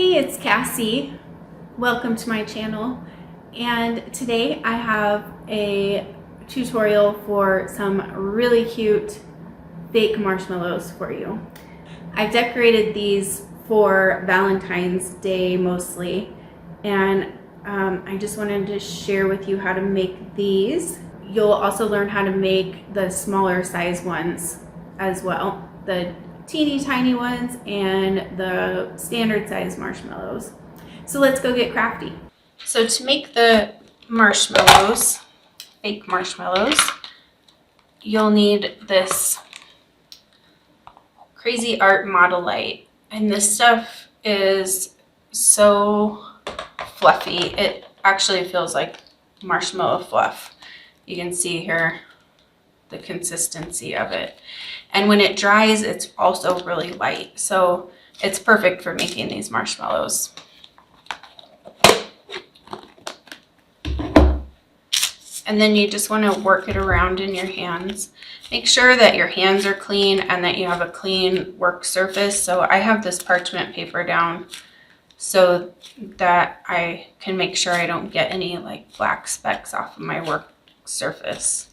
Hey, it's Cassie. Welcome to my channel. And today I have a tutorial for some really cute fake marshmallows for you. I've decorated these for Valentine's Day mostly, and I just wanted to share with you how to make these. You'll also learn how to make the smaller size ones as well, the teeny tiny ones and the standard size marshmallows. So let's go get crafty. So to make the marshmallows, fake marshmallows, you'll need this Crazy Art model light, and this stuff is so fluffy. It actually feels like marshmallow fluff. You can see here the consistency of it, and when it dries it's also really light, so it's perfect for making these marshmallows. And then you just want to work it around in your hands. Make sure that your hands are clean and that you have a clean work surface. So I have this parchment paper down so that I can make sure I don't get any like black specks off of my work surface.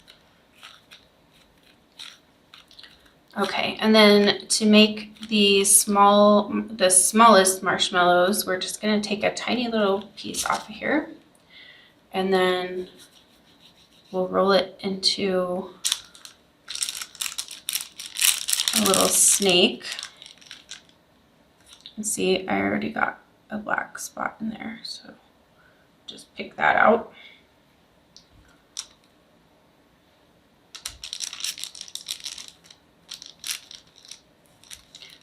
Okay, and then to make the smallest marshmallows, we're just going to take a tiny little piece off of here, and then we'll roll it into a little snake. And see, I already got a black spot in there, so just pick that out.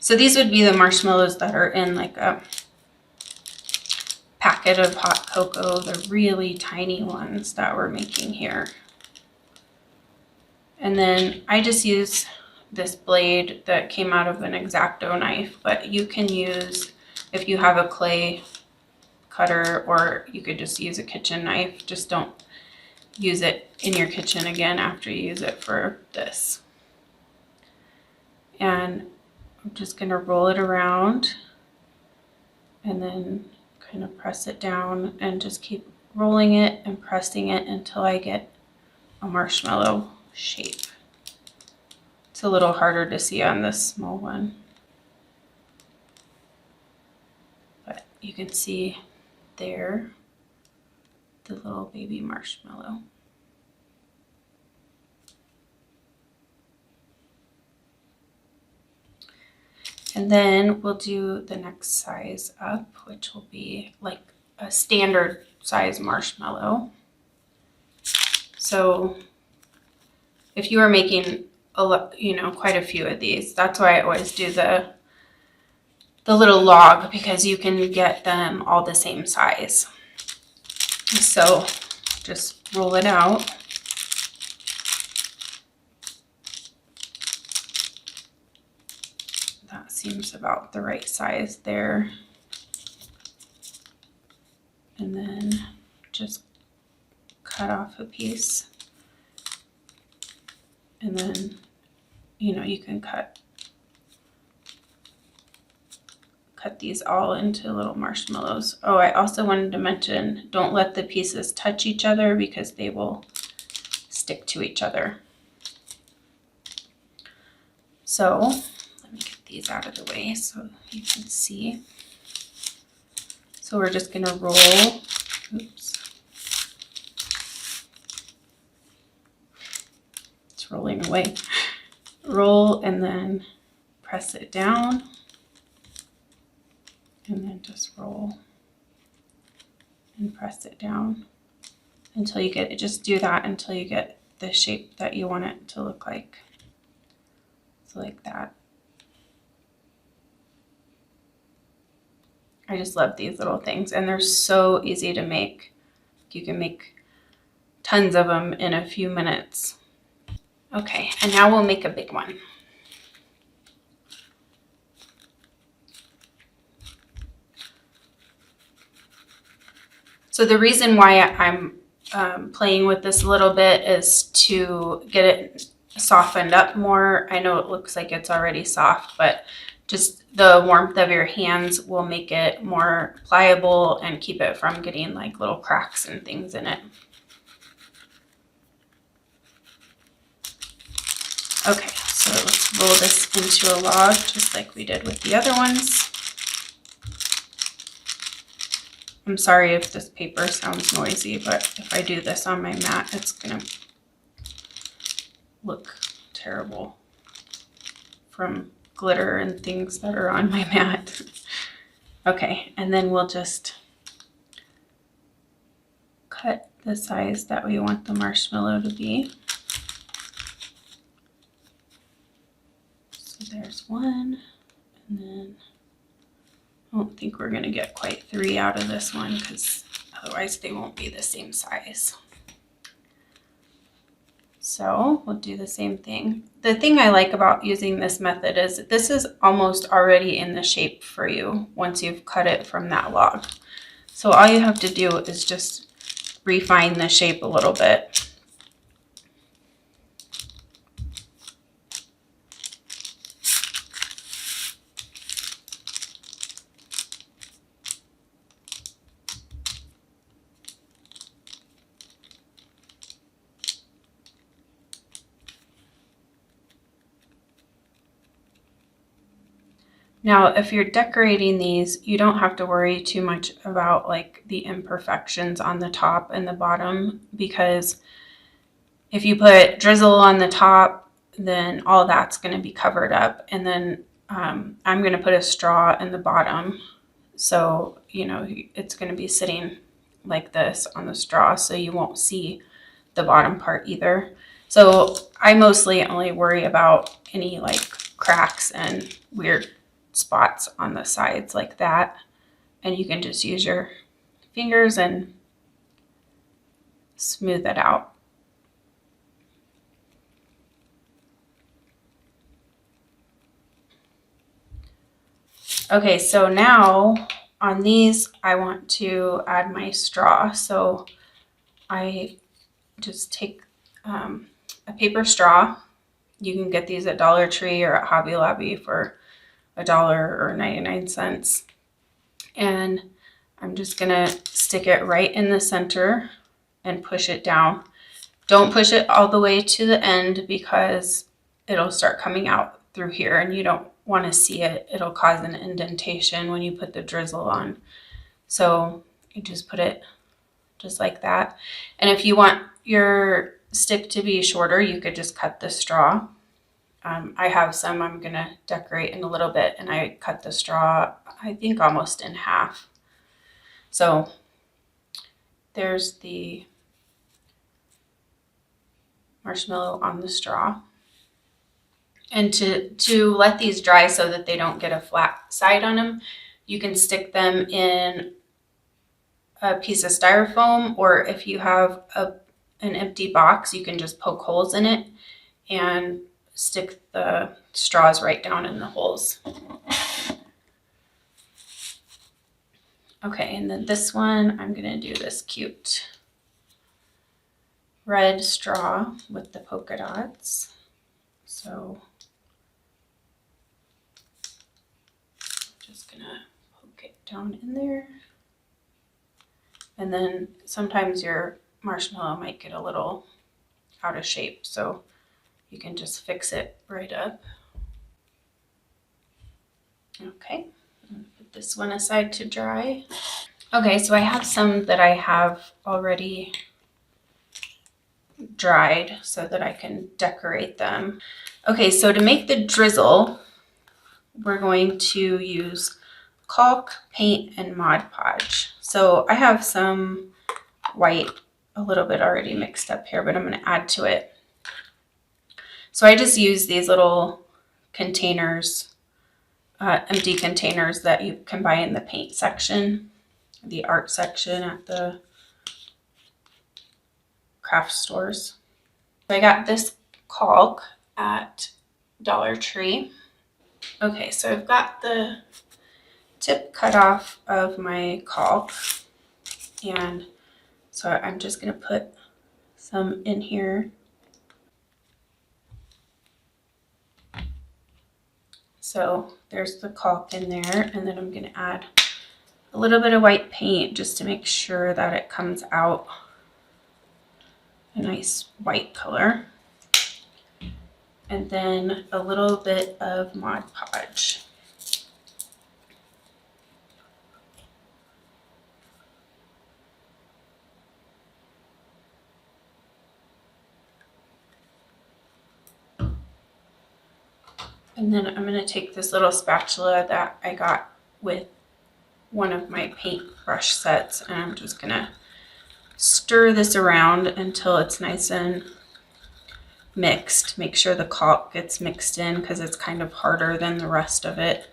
So these would be the marshmallows that are in like a packet of hot cocoa, the really tiny ones that we're making here. And then I just use this blade that came out of an X-Acto knife, but you can use, if you have a clay cutter, or you could just use a kitchen knife. Just don't use it in your kitchen again after you use it for this. And I'm just going to roll it around and then kind of press it down and just keep rolling it and pressing it until I get a marshmallow shape. It's a little harder to see on this small one, but you can see there the little baby marshmallow. And then we'll do the next size up, which will be like a standard size marshmallow. So if you are making quite a few of these, that's why I always do the little log, because you can get them all the same size. So just roll it out. That seems about the right size there. And then just cut off a piece. And then, you can cut these all into little marshmallows. Oh, I also wanted to mention, don't let the pieces touch each other because they will stick to each other. So let me get these out of the way so you can see. So we're just going to roll. Oops. It's rolling away. Roll and then press it down. And then just roll and press it down until you get it. Just do that until you get the shape that you want it to look like. So like that. I just love these little things, and they're so easy to make. You can make tons of them in a few minutes. Okay, and now we'll make a big one. So the reason why I'm playing with this a little bit is to get it softened up more. I know it looks like it's already soft, but just the warmth of your hands will make it more pliable and keep it from getting like little cracks and things in it. Okay, so let's roll this into a log just like we did with the other ones. I'm sorry if this paper sounds noisy, but if I do this on my mat, it's gonna look terrible from glitter and things that are on my mat. Okay, and then we'll just cut the size that we want the marshmallow to be. So there's one, and then I don't think we're gonna get quite 3 out of this one because otherwise they won't be the same size. So we'll do the same thing. The thing I like about using this method is this is almost already in the shape for you once you've cut it from that log. So all you have to do is just refine the shape a little bit. Now, if you're decorating these, you don't have to worry too much about like the imperfections on the top and the bottom, because if you put drizzle on the top, then all that's going to be covered up. And then I'm going to put a straw in the bottom. So, you know, it's going to be sitting like this on the straw, so you won't see the bottom part either. So I mostly only worry about any like cracks and weird spots on the sides like that, and you can just use your fingers and smooth it out. Okay, so now on these I want to add my straw. So I just take a paper straw. You can get these at Dollar Tree or at Hobby Lobby for $1 or 99 cents. And I'm just gonna stick it right in the center and push it down. Don't push it all the way to the end because it'll start coming out through here and you don't want to see it. It'll cause an indentation when you put the drizzle on. So you just put it just like that. And if you want your stick to be shorter, you could just cut the straw. I have some I'm gonna decorate in a little bit, and I cut the straw, I think, almost in half. So there's the marshmallow on the straw. And to let these dry so that they don't get a flat side on them, you can stick them in a piece of styrofoam, or if you have an empty box, you can just poke holes in it and stick the straws right down in the holes. Okay, and then this one, I'm gonna do this cute red straw with the polka dots. So I'm just gonna poke it down in there. And then sometimes your marshmallow might get a little out of shape, so you can just fix it right up. Okay, put this one aside to dry. Okay, so I have some that I have already dried so that I can decorate them. Okay, so to make the drizzle, we're going to use caulk, paint, and Mod Podge. So I have some white, a little bit already mixed up here, but I'm going to add to it. So I just use these little containers, empty containers that you can buy in the paint section, the art section at the craft stores. So I got this caulk at Dollar Tree. Okay, so I've got the tip cut off of my caulk, and so I'm just going to put some in here. So there's the caulk in there, and then I'm going to add a little bit of white paint just to make sure that it comes out a nice white color. And then a little bit of Mod Podge. And then I'm going to take this little spatula that I got with one of my paintbrush sets, and I'm just going to stir this around until it's nice and mixed. Make sure the caulk gets mixed in because it's kind of harder than the rest of it.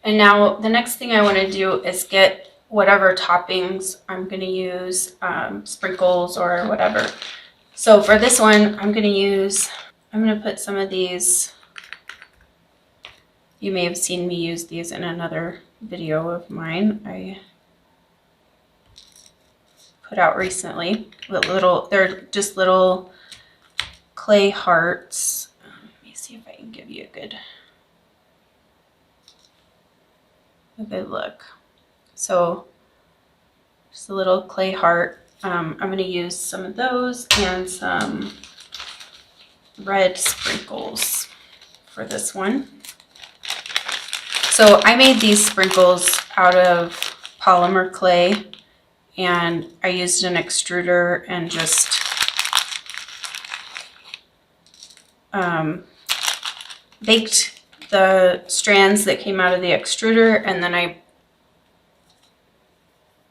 And now the next thing I want to do is get whatever toppings I'm going to use, sprinkles or whatever. So for this one, I'm going to put some of these. You may have seen me use these in another video of mine I put out recently. They're just little clay hearts. Let me see if I can give you a good look. So just a little clay heart. I'm going to use some of those and some red sprinkles for this one. So I made these sprinkles out of polymer clay, and I used an extruder and just baked the strands that came out of the extruder, and then I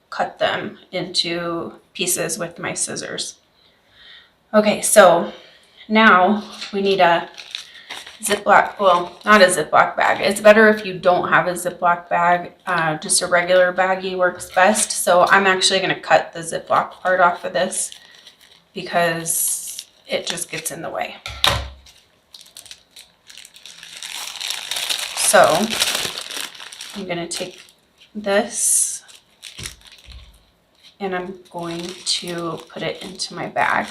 cut them into pieces with my scissors. Okay, so now we need a Ziploc, well, not a Ziploc bag. It's better if you don't have a Ziploc bag. Just a regular baggie works best. So I'm actually going to cut the Ziploc part off of this because it just gets in the way. So I'm going to take this and I'm going to put it into my bag.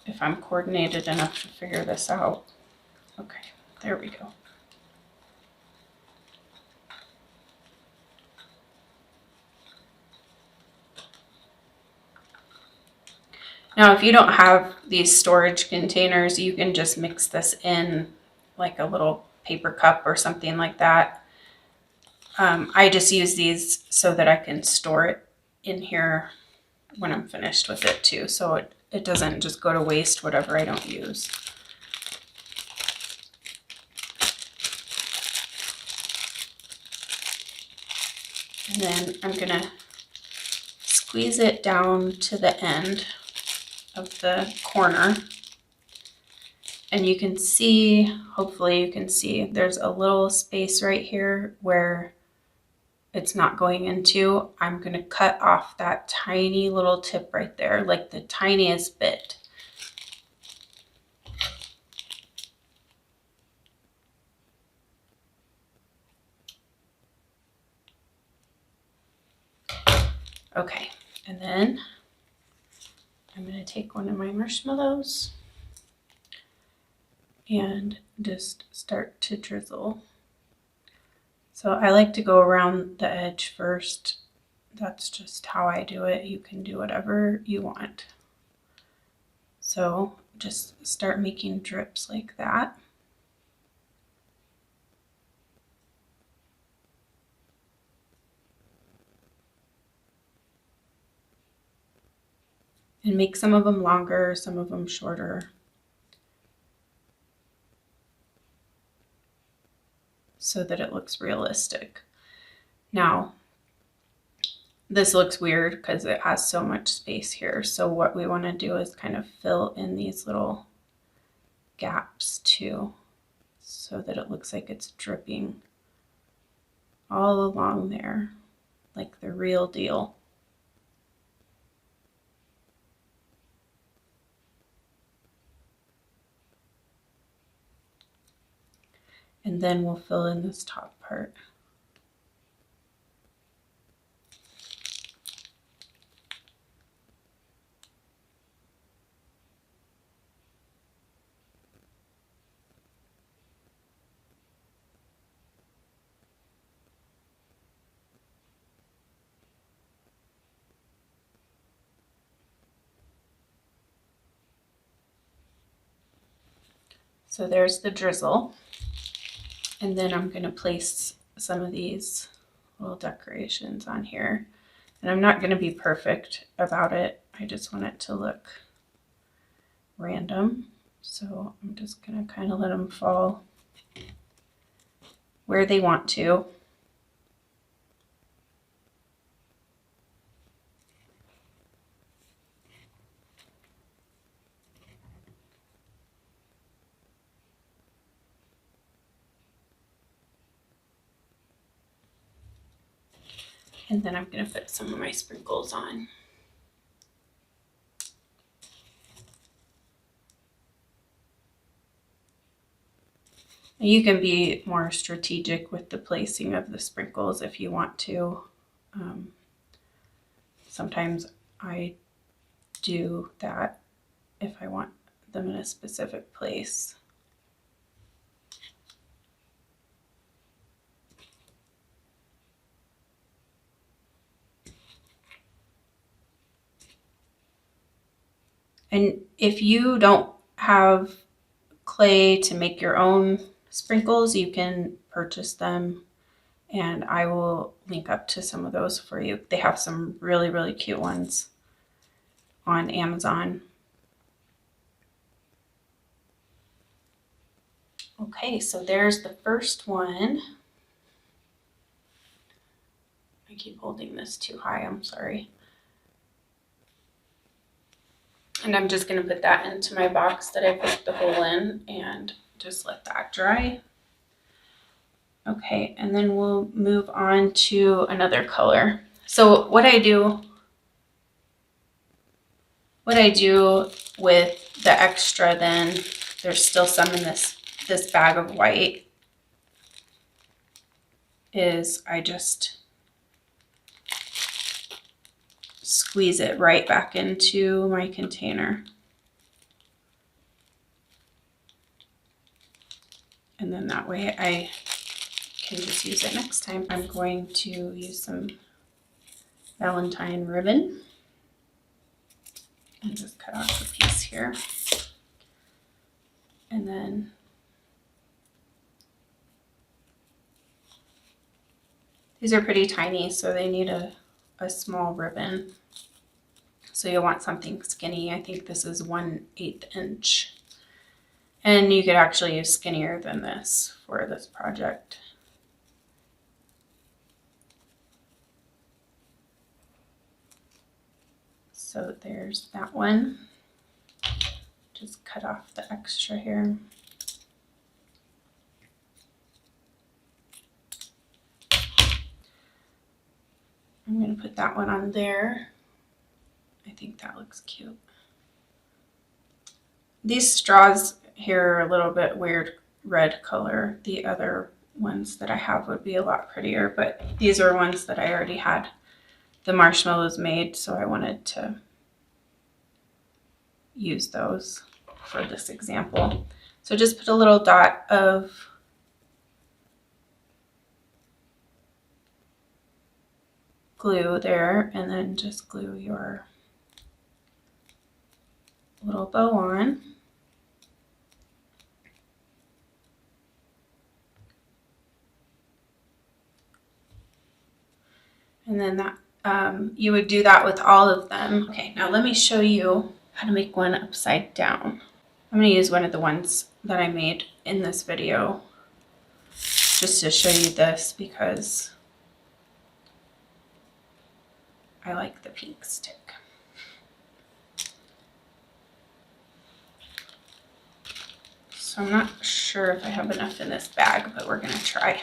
If I'm coordinated enough to figure this out. Okay, there we go. Now, if you don't have these storage containers, you can just mix this in like a little paper cup or something like that. I just use these so that I can store it in here when I'm finished with it too, so it doesn't just go to waste whatever I don't use. And then I'm gonna squeeze it down to the end of the corner, and you can see, hopefully you can see, there's a little space right here where it's not going into. I'm going to cut off that tiny little tip right there, like the tiniest bit. Okay, and then I'm going to take one of my marshmallows and just start to drizzle. So I like to go around the edge first. That's just how I do it. You can do whatever you want. So just start making drips like that. And make some of them longer, some of them shorter, so that it looks realistic. Now, this looks weird because it has so much space here. So what we want to do is kind of fill in these little gaps too, so that it looks like it's dripping all along there, like the real deal. And then we'll fill in this top part. So there's the drizzle. And then I'm going to place some of these little decorations on here. And I'm not going to be perfect about it. I just want it to look random. So I'm just going to kind of let them fall where they want to. And then I'm going to put some of my sprinkles on. You can be more strategic with the placing of the sprinkles if you want to. Sometimes I do that if I want them in a specific place. And if you don't have clay to make your own sprinkles, you can purchase them, and I will link up to some of those for you. They have some really, really cute ones on Amazon. Okay, so there's the first one. I keep holding this too high, I'm sorry. And I'm just going to put that into my box that I put the hole in and just let that dry. Okay, and then we'll move on to another color. So what I do with the extra, then there's still some in this bag of white, is I just squeeze it right back into my container. And then that way I can just use it next time. I'm going to use some Valentine ribbon and just cut off a piece here. And then these are pretty tiny, so they need a small ribbon. So you'll want something skinny. I think this is 1/8 inch. And you could actually use skinnier than this for this project. So there's that one. Just cut off the extra here. I'm going to put that one on there. I think that looks cute. These straws here are a little bit weird red color. The other ones that I have would be a lot prettier, but these are ones that I already had the marshmallows made, so I wanted to use those for this example. So just put a little dot of glue there, and then just glue your little bow on. And then that you would do that with all of them. Okay, now let me show you how to make one upside down. I'm going to use one of the ones that I made in this video just to show you this because I like the pink stick. So I'm not sure if I have enough in this bag, but we're going to try.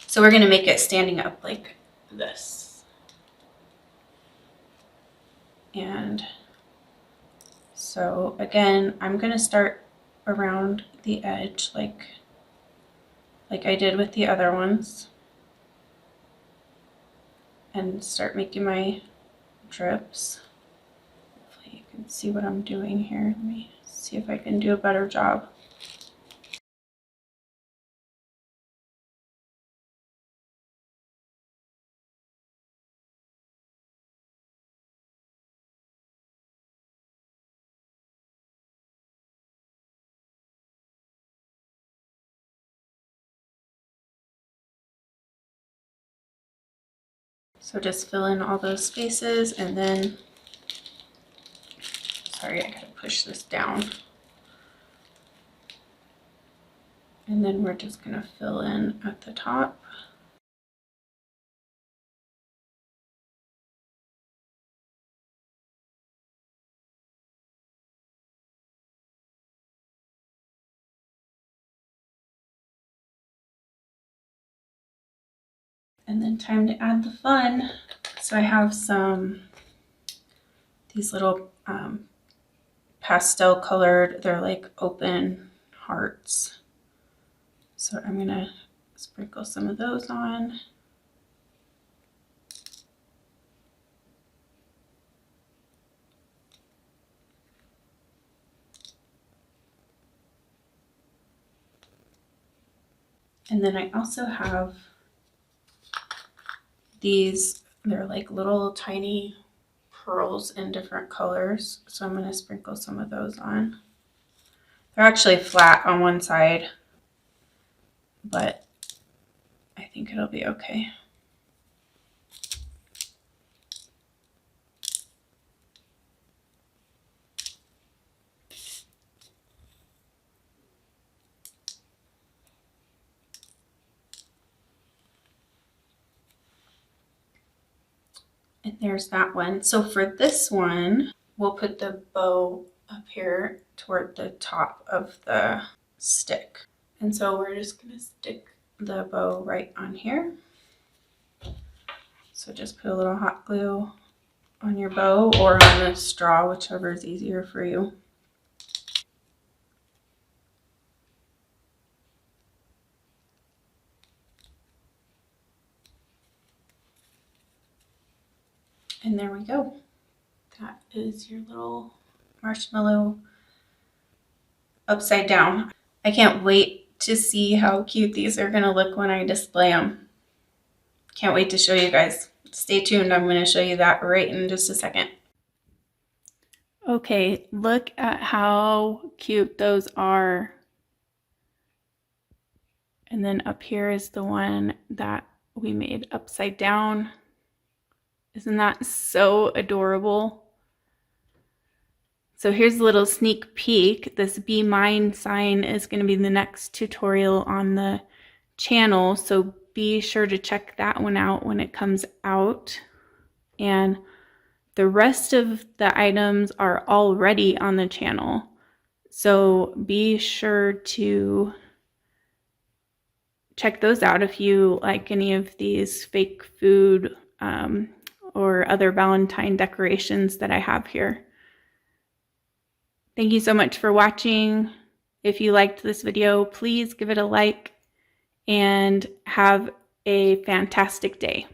So we're going to make it standing up like this. And so again, I'm going to start around the edge like I did with the other ones, and start making my drips. Hopefully you can see what I'm doing here. Let me see if I can do a better job. So just fill in all those spaces, and then, sorry, I gotta push this down. And then we're just gonna fill in at the top. And then time to add the fun. So I have these little pastel colored, they're like open hearts. So I'm gonna sprinkle some of those on. And then I also have these, they're like little tiny pearls in different colors. So I'm going to sprinkle some of those on. They're actually flat on one side, but I think it'll be okay. And there's that one. So for this one, we'll put the bow up here toward the top of the stick. And so we're just gonna stick the bow right on here. So just put a little hot glue on your bow or on the straw, whichever is easier for you. And there we go. That is your little marshmallow upside down. I can't wait to see how cute these are gonna look when I display them. Can't wait to show you guys. Stay tuned, I'm gonna show you that right in just a second. Okay, look at how cute those are. And then up here is the one that we made upside down. Isn't that so adorable? So here's a little sneak peek. This Be Mine sign is going to be the next tutorial on the channel, so be sure to check that one out when it comes out. And the rest of the items are already on the channel, so be sure to check those out if you like any of these fake food or other Valentine decorations that I have here. Thank you so much for watching. If you liked this video, please give it a like and have a fantastic day.